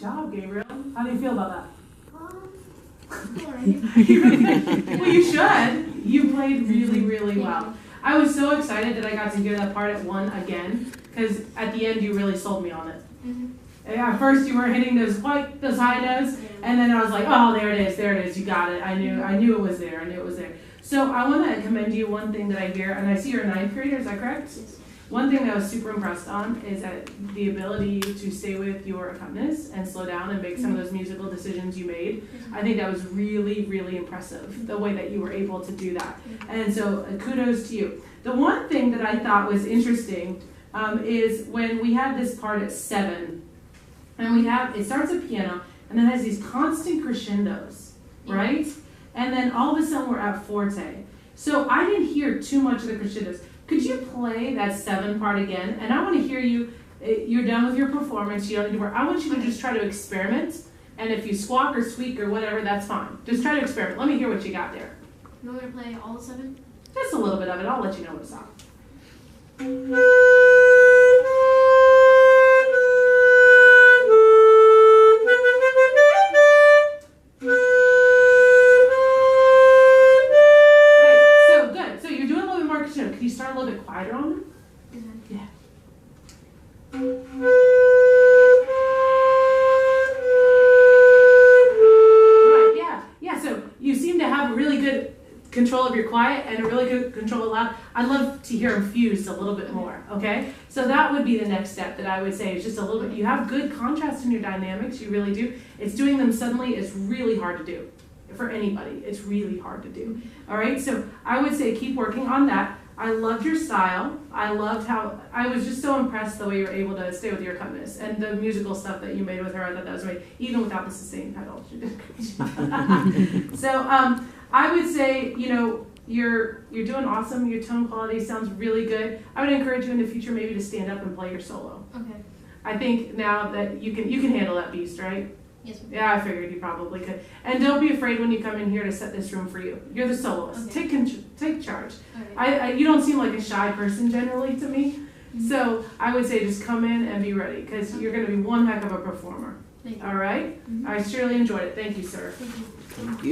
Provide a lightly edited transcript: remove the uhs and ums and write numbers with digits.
job, Gabriel. How do you feel about that? Alright. Well, you should. You played really, really well. I was so excited that I got to hear that part at 1 again, because at the end you really sold me on it. At first you were hitting those high notes, and then I was like, oh, there it is, you got it. I knew it was there, So I want to commend you one thing that I hear, and I see you're a 9th grader, is that correct? Yes. One thing that I was super impressed on is that the ability to stay with your accompanist and slow down and make some of those musical decisions you made. I think that was really, really impressive, the way that you were able to do that. And so kudos to you. The one thing that I thought was interesting is when we had this part at 7, and it starts at piano, and then has these constant crescendos, right? And then all of a sudden we're at forte. So I didn't hear too much of the crescendos. Could you play that 7 part again? And I want to hear you. You're done with your performance. You don't need to work. I want you to just try to experiment. And if you squawk or squeak or whatever, that's fine. Just try to experiment. Let me hear what you got there. You want me to play all the 7? Just a little bit of it. I'll let you know what's up. Can you start a little bit quieter on them? Yeah. Right, yeah. So you seem to have really good control of your quiet and a really good control of loud. I'd love to hear them fused a little bit more, okay? So that would be the next step that I would say is just a little bit, you have good contrast in your dynamics, you really do. It's doing them suddenly is really hard to do. For anybody, it's really hard to do. All right, so I would say keep working on that. I loved your style. I loved how, I was just so impressed the way you were able to stay with your accompanist and the musical stuff that you made with her. I thought that was amazing, even without the sustained pedal. She did a great job. So I would say, you know, you're doing awesome. Your tone quality sounds really good. I would encourage you in the future maybe to stand up and play your solo. Okay. I think now that you can handle that beast, right? Yes, ma'am. Yeah, I figured you probably could. And don't be afraid when you come in here to set this room for you. You're the soloist. Okay. Take charge. All right. You don't seem like a shy person generally to me. So I would say just come in and be ready because you're going to be one heck of a performer. Thank you. All right? I surely enjoyed it. Thank you, sir. Thank you. Thank you.